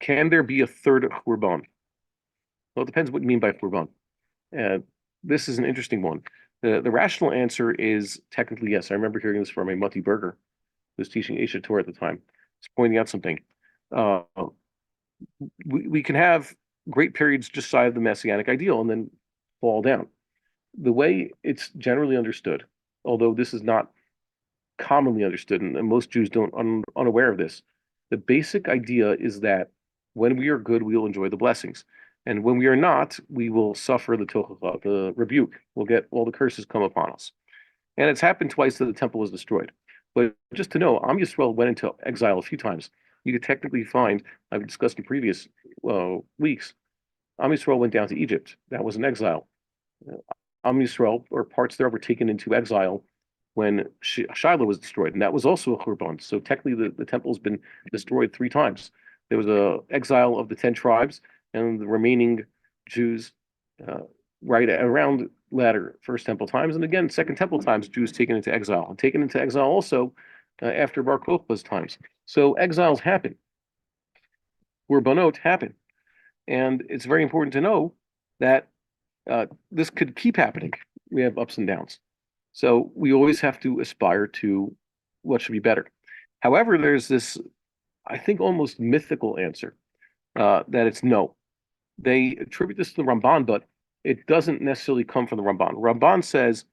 can there be a third churban? Well, it depends what you mean by churban. Uh, this is an interesting one. The rational answer is technically yes. I remember hearing this from a Mati Berger who was teaching Aisha Torah at the time. He's pointing out something. Uh, we can have great periods just shy of the messianic ideal and then fall down. The way it's generally understood, although this is not commonly understood, and most Jews don't unaware of this, the basic idea is that when we are good, we will enjoy the blessings. And when we are not, we will suffer the tochacha, the rebuke. We'll get all the curses come upon us. And it's happened twice that the temple was destroyed. But just to know, Am Yisrael went into exile a few times. You could technically find, I've discussed in previous weeks, Am Yisrael went down to Egypt. That was an exile. Am Yisrael, or parts thereof, were taken into exile when Shiloh was destroyed, and that was also a churban. So technically, the temple has been destroyed three times. There was a exile of the 10 tribes, and the remaining Jews, right around latter First Temple times, and again Second Temple times, Jews taken into exile, and taken into exile also after Bar Kokhba's times. So exiles happen, churbanot happen, and it's very important to know that this could keep happening. We have ups and downs. So we always have to aspire to what should be better. However, there's this, I think, almost mythical answer that it's no. They attribute this to the Ramban, but it doesn't necessarily come from the Ramban. Ramban says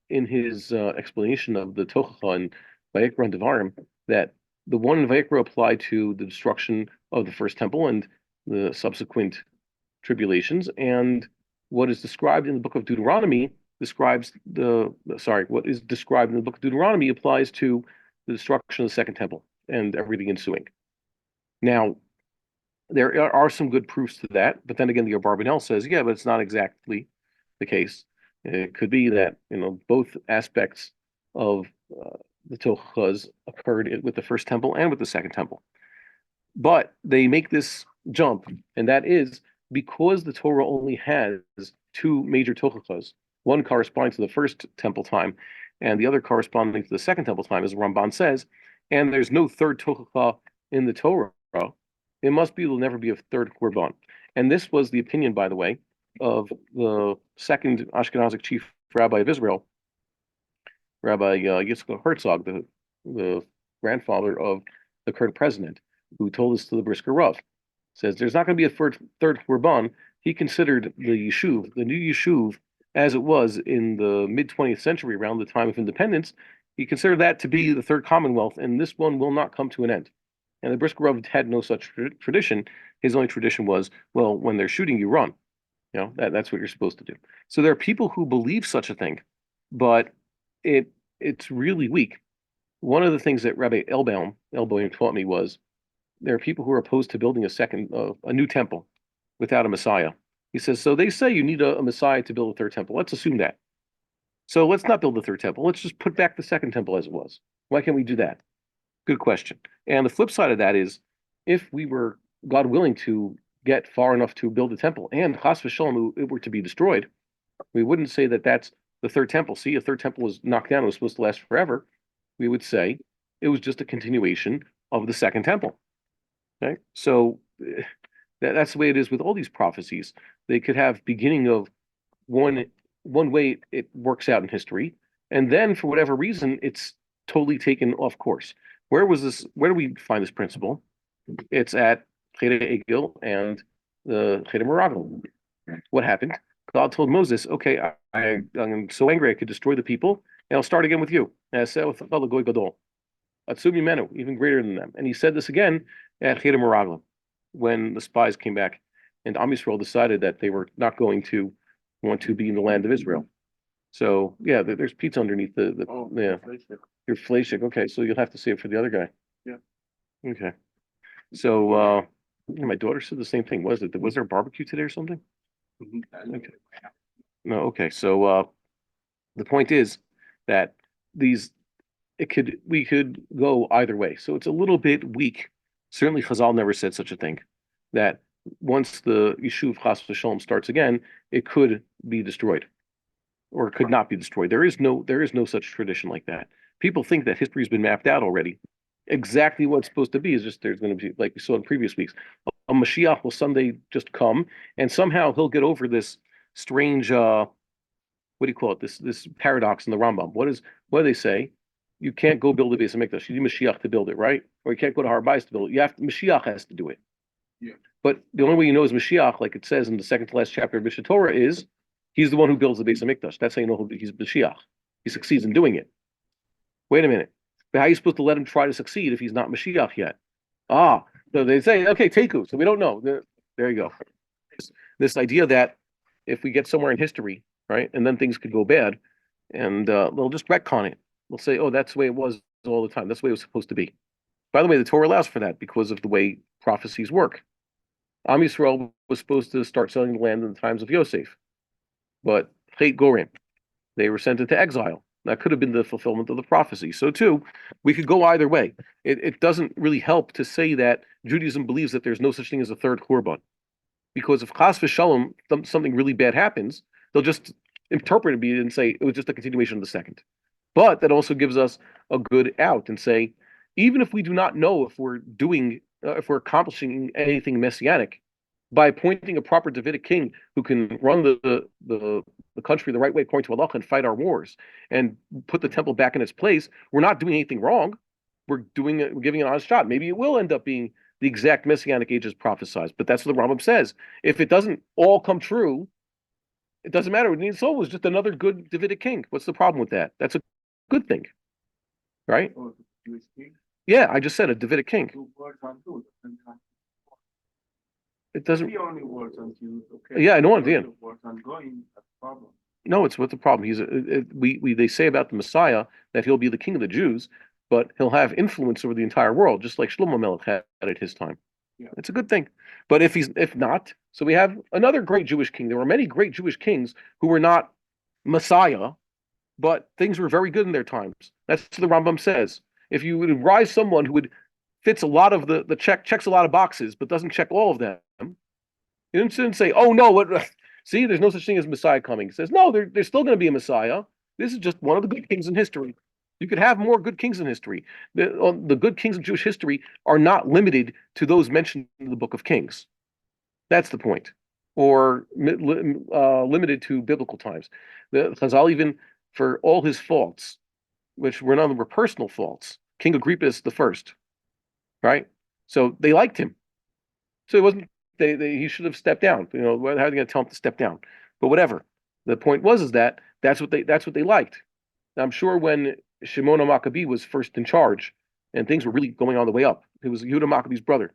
in his explanation of the Tochacha and Vayikra and Devarim that the one in Vayikra applied to the destruction of the first temple and the subsequent tribulations, and what is described in the book of Deuteronomy describes what is described in the book of Deuteronomy applies to the destruction of the second temple and everything ensuing. Now, there are some good proofs to that, but then again, the Abarbanel says, yeah, but it's not exactly the case. It could be that both aspects of the Tochas occurred with the first temple and with the second temple. But they make this jump, and that is because the Torah only has two major Tochas, one corresponding to the first temple time, and the other corresponding to the second temple time, as Ramban says, and there's no third Tochacha in the Torah, it must be, there'll never be a third churban. And this was the opinion, by the way, of the second Ashkenazic chief rabbi of Israel, Rabbi Yitzchak Herzog, the grandfather of the current president, who told this to the Brisker Rav. Says there's not going to be a third churban. He considered the yeshuv, the new yeshuv, as it was in the mid 20th century, around the time of independence. He considered that to be the third commonwealth, and this one will not come to an end. And the Brisker Rav had no such tradition. His only tradition was, well, when they're shooting, you run. That's what you're supposed to do. So there are people who believe such a thing, but it's really weak. One of the things that Rabbi Elbaum taught me was there are people who are opposed to building a new temple without a Messiah. He says, so they say you need a Messiah to build a third temple. Let's assume that. So let's not build the third temple. Let's just put back the second temple as it was. Why can't we do that? Good question. And the flip side of that is, if we were, God willing, to get far enough to build a temple, and chas v'shalom it were to be destroyed, we wouldn't say that that's the third temple. See, a third temple was knocked down. It was supposed to last forever. We would say it was just a continuation of the second temple. Okay, so that's the way it is with all these prophecies. They could have beginning of one way it works out in history, and then for whatever reason, it's totally taken off course. Where do we find this principle? It's at Cheder Egil and the Cheder Meragel. What happened? God told Moses, okay, I'm so angry I could destroy the people, and I'll start again with you. And I said, Atsumi Menu, even greater than them. And he said this again at Cheder Meragel, when the spies came back, and Am Yisrael decided that they were not going to want to be in the land of Israel. So yeah, there's pizza underneath your fleshik. Okay, so you'll have to say it for the other guy. Yeah. Okay. So my daughter said the same thing. Was there a barbecue today or something? Okay. No, okay. So the point is that we could go either way. So it's a little bit weak. Certainly Chazal never said such a thing, that once the Yeshuv Chas v'Shalom starts again, it could be destroyed, or it could not be destroyed. There is no such tradition like that. People think that history has been mapped out already, exactly what it's supposed to be. Is just there's going to be, like we saw in previous weeks, a Mashiach will someday just come, and somehow he'll get over this strange what do you call it? This paradox in the Rambam. What do they say? You can't go build a base of Mikdash. You need Mashiach to build it, right? Or you can't go to Har Bayis to build it. Mashiach has to do it. Yeah. But the only way you know is Mashiach, like it says in the second to last chapter of Mishnah Torah, is he's the one who builds the base of Mikdash. That's how you know he's Mashiach. He succeeds in doing it. Wait a minute. But how are you supposed to let him try to succeed if he's not Mashiach yet? Ah, so they say, okay, Teku. So we don't know. There you go. This idea that if we get somewhere in history, right, and then things could go bad, and they'll just retcon it. They'll say, oh, that's the way it was all the time. That's the way it was supposed to be. By the way, the Torah allows for that because of the way prophecies work. Am Yisrael was supposed to start selling the land in the times of Yosef, but Chet Gorim, they were sent into exile. That could have been the fulfillment of the prophecy. So too, we could go either way. It doesn't really help to say that Judaism believes that there's no such thing as a third korban, because if chas v'shalom something really bad happens, they'll just interpret it and say it was just a continuation of the second. But that also gives us a good out and say, even if we do not know if we're doing, if we're accomplishing anything messianic, by appointing a proper Davidic king who can run the country the right way according to Allah and fight our wars and put the temple back in its place, we're not doing anything wrong. We're doing it, we're giving it an honest shot. Maybe it will end up being the exact messianic age as prophesied, but that's what the Rambam says. If it doesn't all come true, it doesn't matter. What needs soul was just another good Davidic king. What's the problem with that? That's a good thing, right? Oh, Jewish king. Yeah, I just said a Davidic king. Two words on two. It doesn't. The only words on two. Okay. Yeah, I know. Yeah. Words on going. That's the problem. No, it's what the problem. They say about the Messiah that he'll be the king of the Jews, but he'll have influence over the entire world, just like Shlomo Melech had at his time. Yeah. It's a good thing. But if not, so we have another great Jewish king. There were many great Jewish kings who were not Messiah, but things were very good in their times. That's what the Rambam says. If you would rise someone who would fits a lot of the checks a lot of boxes, but doesn't check all of them, you didn't say, oh no, what see, there's no such thing as Messiah coming. He says, no, there's still going to be a Messiah. This is just one of the good kings in history. You could have more good kings in history. The good kings of Jewish history are not limited to those mentioned in the Book of Kings. That's the point. Or limited to biblical times. The Chazal, even for all his faults, which none of them were personal faults, King Agrippa the first, right? So they liked him. So it wasn't he should have stepped down. You know, how are they going to tell him to step down? But whatever. The point was that's what they liked. Now, I'm sure when Shimon Maccabee was first in charge and things were really going on the way up, it was Yehuda Maccabee's brother,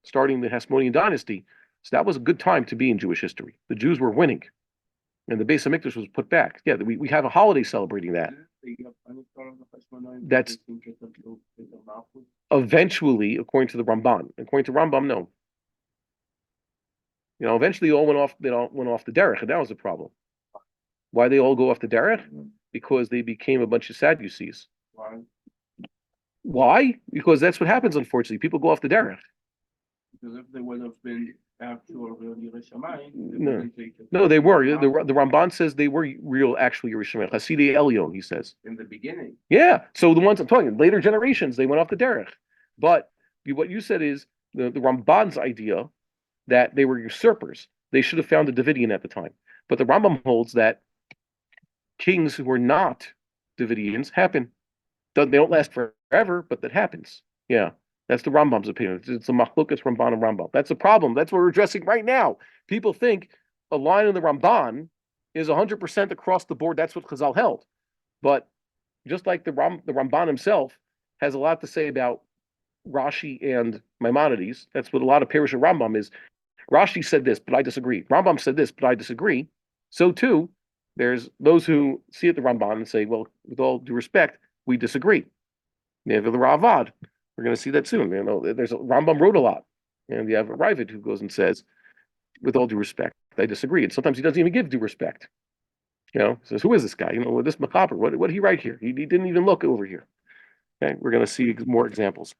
starting the Hasmonean dynasty. So that was a good time to be in Jewish history. The Jews were winning, and the Beis Hamikdash was put back. Yeah, we have a holiday celebrating that. That's eventually, according to the Ramban. According to Rambam, no. You know, eventually they all went off the derech, and that was the problem. Why they all go off the derech? Because they became a bunch of Sadducees. Why? Why? Because that's what happens, unfortunately. People go off the derech. Because if they would have been actual real Yerushalayim, no, they were. The Ramban says they were real, actual Yerushalayim. Hasidei Elyon, he says. In the beginning. Yeah. So the ones I'm talking, later generations, they went off the derech. But what you said is the Ramban's idea that they were usurpers. They should have found a Davidian at the time. But the Rambam holds that kings who were not Davidians happen. They don't last forever, but that happens. Yeah, that's the Rambam's opinion. It's a machlokas Ramban and Rambam. That's the problem. That's what we're addressing right now. People think a line in the Ramban is 100% across the board. That's what Chazal held. But just like the Ramban himself has a lot to say about Rashi and Maimonides, that's what a lot of Perush of Rambam is. Rashi said this, but I disagree. Rambam said this, but I disagree. So too, there's those who see it the Ramban and say, well, with all due respect, we disagree. Never the Ravad. We're going to see that soon. You know, Rambam wrote a lot, and you have a Ravid who goes and says, with all due respect, I disagree. And sometimes he doesn't even give due respect. You know, says, who is this guy? You know, this macabre. What did he write here? He didn't even look over here. Okay, we're going to see more examples.